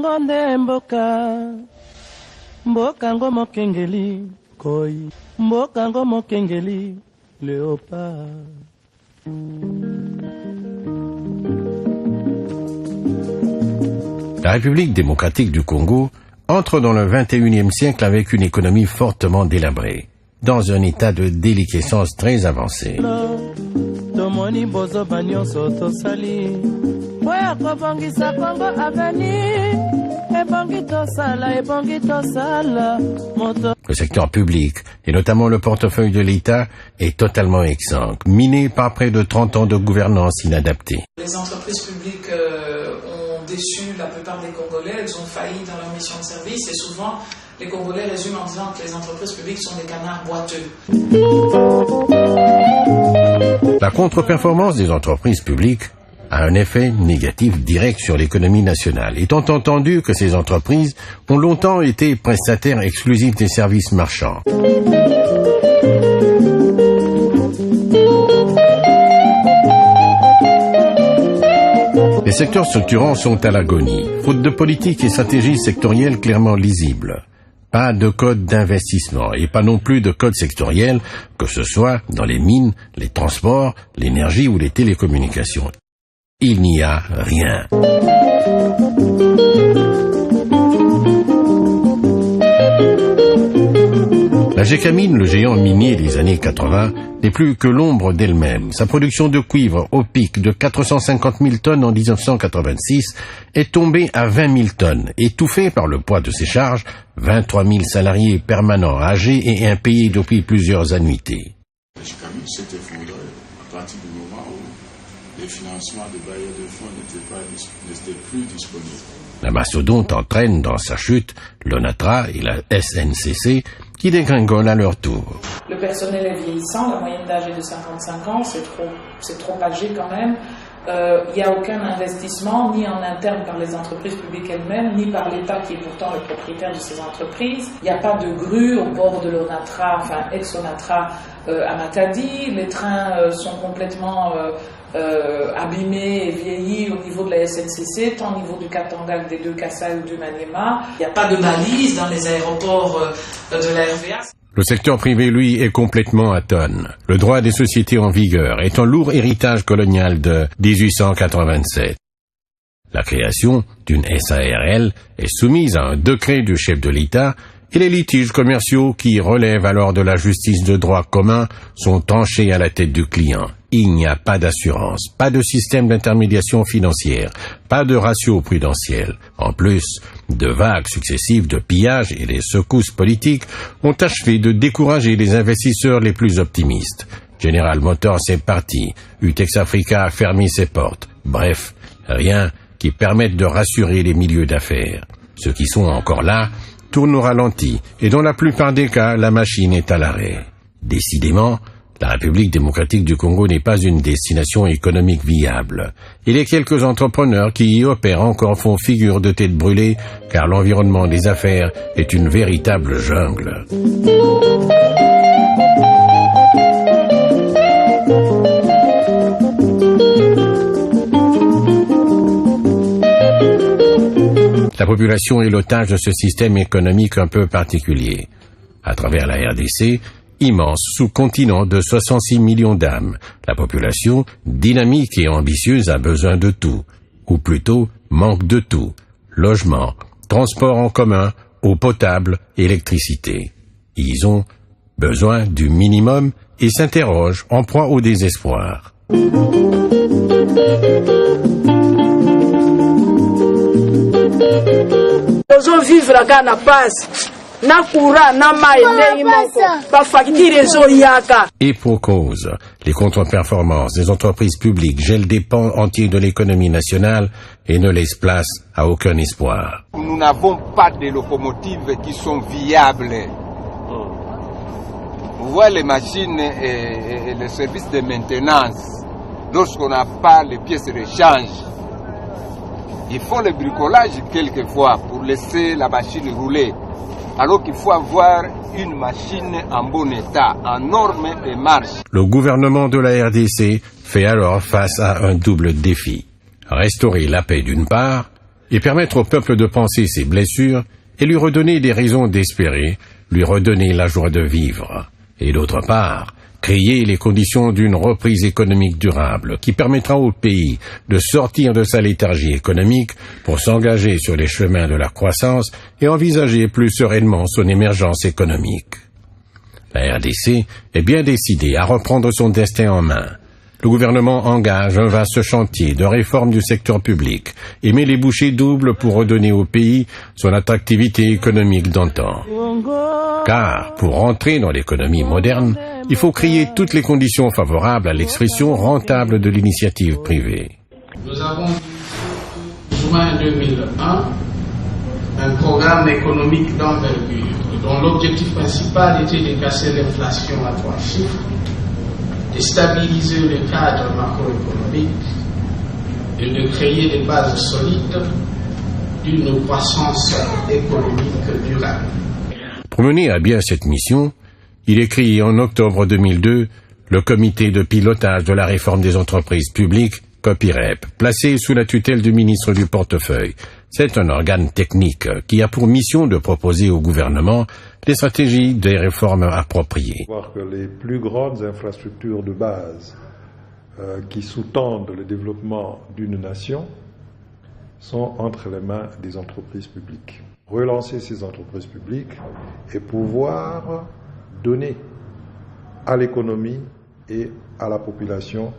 Congo nde mboka mboka ngo mokengeli koi mboka ngo mokengeli léopard. La République démocratique du Congo entre dans le 21e siècle avec une économie fortement délabrée, dans un état de déliquescence très avancé. Tomoni bozo banyoso tosali Oya kobongisa Congo avenir Ebongi tosala moto. Le secteur public, et notamment le portefeuille de l'État, est totalement exsangue, miné par près de 30 ans de gouvernance inadaptée. Les entreprises publiques ont déçu la plupart des Congolais, elles ont failli dans leur mission de service et souvent les Congolais résument en disant que les entreprises publiques sont des canards boiteux. La contre-performance des entreprises publiques a un effet négatif direct sur l'économie nationale, étant entendu que ces entreprises ont longtemps été prestataires exclusifs des services marchands. Les secteurs structurants sont à l'agonie, faute de politique et stratégie sectorielle clairement lisibles. Pas de code d'investissement et pas non plus de code sectoriel, que ce soit dans les mines, les transports, l'énergie ou les télécommunications. Il n'y a rien. La Gécamine, le géant minier des années 80, n'est plus que l'ombre d'elle-même. Sa production de cuivre au pic de 450 000 tonnes en 1986 est tombée à 20 000 tonnes, étouffée par le poids de ses charges, 23 000 salariés permanents âgés et impayés depuis plusieurs annuités. La Gécamine s'est effondrée à partir du moment où les financements des bailleurs de fonds n'étaient plus disponibles. La mastodonte entraîne dans sa chute l'ONATRA et la SNCC qui dégringolent à leur tour. Le personnel est vieillissant, la moyenne d'âge est de 55 ans, c'est trop âgé quand même. Il n'y a aucun investissement, ni en interne par les entreprises publiques elles-mêmes, ni par l'État qui est pourtant le propriétaire de ces entreprises. Il n'y a pas de grue au bord de l'ONATRA, enfin ex-ONATRA à Matadi. Les trains sont complètement abîmés et vieillis au niveau de la SNCC, tant au niveau du Katanga que des deux Kassai ou du Maniema. Il n'y a pas de balises dans les aéroports de la RVA. Le secteur privé, lui, est complètement atone. Le droit des sociétés en vigueur est un lourd héritage colonial de 1887. La création d'une SARL est soumise à un décret du chef de l'État et les litiges commerciaux qui relèvent alors de la justice de droit commun sont tranchés à la tête du client. Il n'y a pas d'assurance, pas de système d'intermédiation financière, pas de ratio prudentiel. En plus, de vagues successives de pillages et les secousses politiques ont achevé de décourager les investisseurs les plus optimistes. General Motors est parti, Utex Africa a fermé ses portes. Bref, rien qui permette de rassurer les milieux d'affaires. Ceux qui sont encore là tournent au ralenti et dans la plupart des cas, la machine est à l'arrêt. Décidément, la République démocratique du Congo n'est pas une destination économique viable. Et les quelques entrepreneurs qui y opèrent encore font figure de tête brûlée, car l'environnement des affaires est une véritable jungle. La population est l'otage de ce système économique un peu particulier. À travers la RDC, immense sous-continent de 66 millions d'âmes, la population, dynamique et ambitieuse, a besoin de tout, ou plutôt manque de tout. Logement, transport en commun, eau potable, électricité. Ils ont besoin du minimum et s'interrogent en proie au désespoir. Et pour cause, les contre-performances des entreprises publiques gèlent des pans entiers de l'économie nationale et ne laissent place à aucun espoir. Nous n'avons pas de locomotives qui sont viables. Vous voyez les machines et les services de maintenance, lorsqu'on n'a pas les pièces de rechange, ils font le bricolage quelquefois pour laisser la machine rouler. Alors qu'il faut avoir une machine en bon état, en norme et marche. Le gouvernement de la RDC fait alors face à un double défi. Restaurer la paix d'une part et permettre au peuple de panser ses blessures et lui redonner des raisons d'espérer, lui redonner la joie de vivre. Et d'autre part, créer les conditions d'une reprise économique durable qui permettra au pays de sortir de sa léthargie économique pour s'engager sur les chemins de la croissance et envisager plus sereinement son émergence économique. La RDC est bien décidée à reprendre son destin en main. Le gouvernement engage un vaste chantier de réforme du secteur public et met les bouchées doubles pour redonner au pays son attractivité économique d'antan. Car, pour entrer dans l'économie moderne, il faut créer toutes les conditions favorables à l'expression rentable de l'initiative privée. Nous avons, juin 2001, un programme économique d'envergure dont l'objectif principal était de casser l'inflation à 3 chiffres, de stabiliser le cadre macroéconomique et de créer des bases solides d'une croissance économique durable. Pour mener à bien cette mission, il est créé en octobre 2002 le comité de pilotage de la réforme des entreprises publiques, COPIREP, placé sous la tutelle du ministre du Portefeuille. C'est un organe technique qui a pour mission de proposer au gouvernement des stratégies des réformes appropriées. Voir que les plus grandes infrastructures de base qui sous-tendent le développement d'une nation sont entre les mains des entreprises publiques. Relancer ces entreprises publiques et pouvoir donner à l'économie et à la population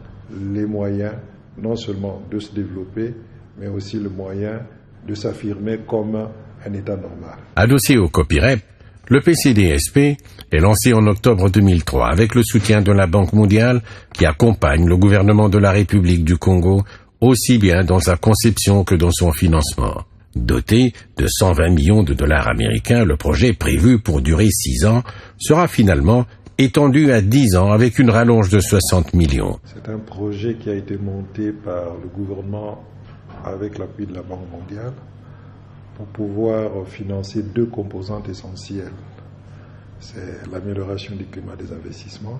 les moyens non seulement de se développer, mais aussi le moyen de s'affirmer comme un État normal. Adossé au COPIREP, le PCDSP est lancé en octobre 2003 avec le soutien de la Banque mondiale qui accompagne le gouvernement de la République du Congo aussi bien dans sa conception que dans son financement. Doté de 120 millions de dollars américains, le projet prévu pour durer 6 ans sera finalement étendu à 10 ans avec une rallonge de 60 millions. C'est un projet qui a été monté par le gouvernement avec l'appui de la Banque mondiale pour pouvoir financer 2 composantes essentielles. C'est l'amélioration du climat des investissements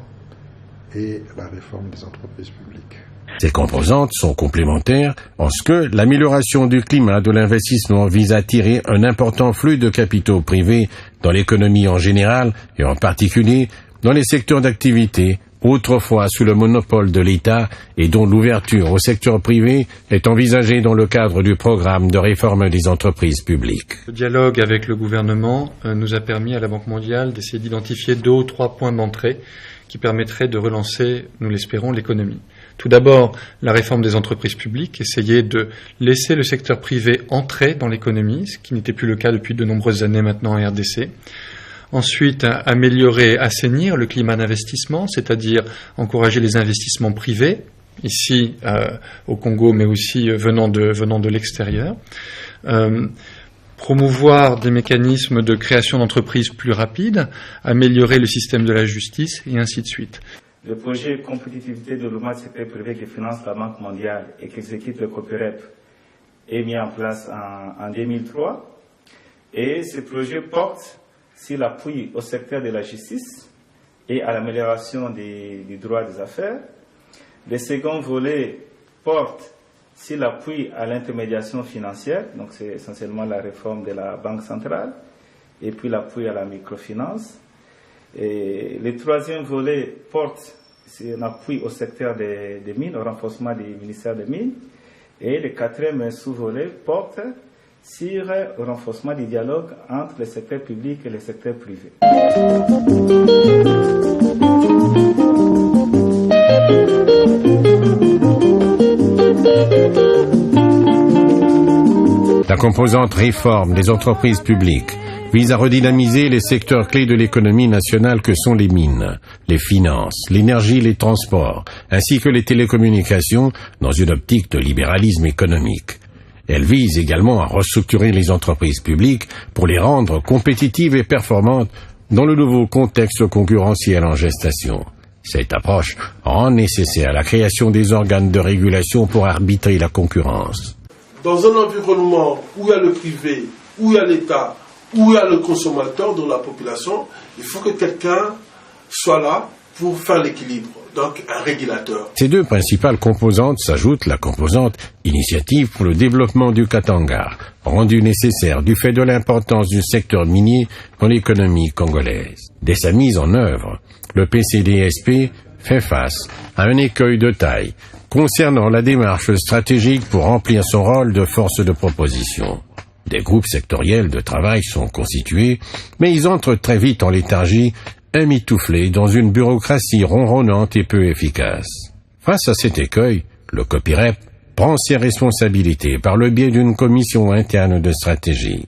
et la réforme des entreprises publiques. Ces composantes sont complémentaires en ce que l'amélioration du climat de l'investissement vise à attirer un important flux de capitaux privés dans l'économie en général et en particulier dans les secteurs d'activité autrefois sous le monopole de l'État et dont l'ouverture au secteur privé est envisagée dans le cadre du programme de réforme des entreprises publiques. Le dialogue avec le gouvernement nous a permis à la Banque mondiale d'essayer d'identifier 2 ou 3 points d'entrée qui permettraient de relancer, nous l'espérons, l'économie. Tout d'abord, la réforme des entreprises publiques, essayer de laisser le secteur privé entrer dans l'économie, ce qui n'était plus le cas depuis de nombreuses années maintenant en RDC. Ensuite, améliorer, assainir le climat d'investissement, c'est-à-dire encourager les investissements privés, ici au Congo, mais aussi venant de l'extérieur. Promouvoir des mécanismes de création d'entreprises plus rapides, améliorer le système de la justice, et ainsi de suite. Le projet Compétitivité de développement du secteur privé que finance la Banque mondiale et qu'exécute le COPIREP est mis en place en 2003. Et ce projet porte sur l'appui au secteur de la justice et à l'amélioration du droit des affaires. Le second volet porte sur l'appui à l'intermédiation financière, donc c'est essentiellement la réforme de la Banque centrale, et puis l'appui à la microfinance. Et le troisième volet porte sur un appui au secteur des mines, au renforcement du ministère des Mines. Et le quatrième sous-volet porte sur le renforcement du dialogue entre le secteur public et le secteur privé. La composante réforme des entreprises publiques vise à redynamiser les secteurs clés de l'économie nationale que sont les mines, les finances, l'énergie, les transports, ainsi que les télécommunications dans une optique de libéralisme économique. Elle vise également à restructurer les entreprises publiques pour les rendre compétitives et performantes dans le nouveau contexte concurrentiel en gestation. Cette approche rend nécessaire la création des organes de régulation pour arbitrer la concurrence. Dans un environnement où il y a le privé, où il y a l'État, où il y a le consommateur, dans la population, il faut que quelqu'un soit là pour faire l'équilibre, donc un régulateur. Ces deux principales composantes s'ajoutent la composante initiative pour le développement du Katanga, rendue nécessaire du fait de l'importance du secteur minier dans l'économie congolaise. Dès sa mise en œuvre, le PCDSP fait face à un écueil de taille concernant la démarche stratégique pour remplir son rôle de force de proposition. Des groupes sectoriels de travail sont constitués, mais ils entrent très vite en léthargie, emmitouflés dans une bureaucratie ronronnante et peu efficace. Face à cet écueil, le COPIREP prend ses responsabilités par le biais d'une commission interne de stratégie.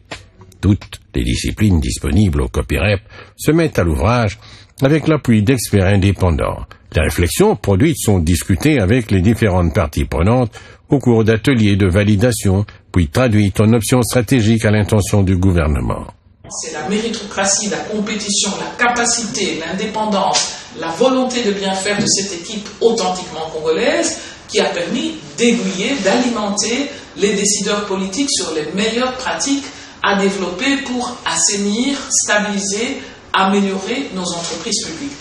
Toutes les disciplines disponibles au COPIREP se mettent à l'ouvrage avec l'appui d'experts indépendants. Les réflexions produites sont discutées avec les différentes parties prenantes au cours d'ateliers de validation, puis traduites en options stratégiques à l'intention du gouvernement. C'est la méritocratie, la compétition, la capacité, l'indépendance, la volonté de bien faire de cette équipe authentiquement congolaise qui a permis d'aiguiller, d'alimenter les décideurs politiques sur les meilleures pratiques à développer pour assainir, stabiliser, améliorer nos entreprises publiques.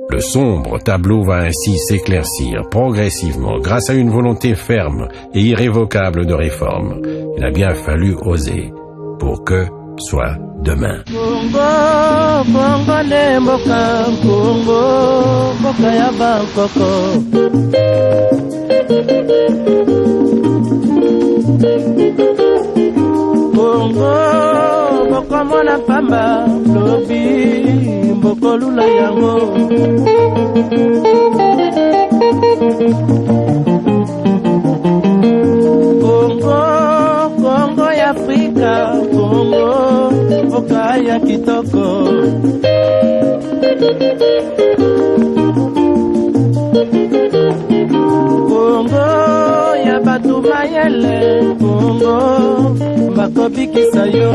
Le sombre tableau va ainsi s'éclaircir progressivement grâce à une volonté ferme et irrévocable de réforme. Il a bien fallu oser pour que soit demain. Congo, Congo ne mboka, Congo, mboka ya Bangkoko. Congo, mboka mwana pamba, lobi, mboko lula yango. Congo ya Afrika, Congo, mboka ya kitoko. Congo ya batu mayele, Congo, bakobikisa yo.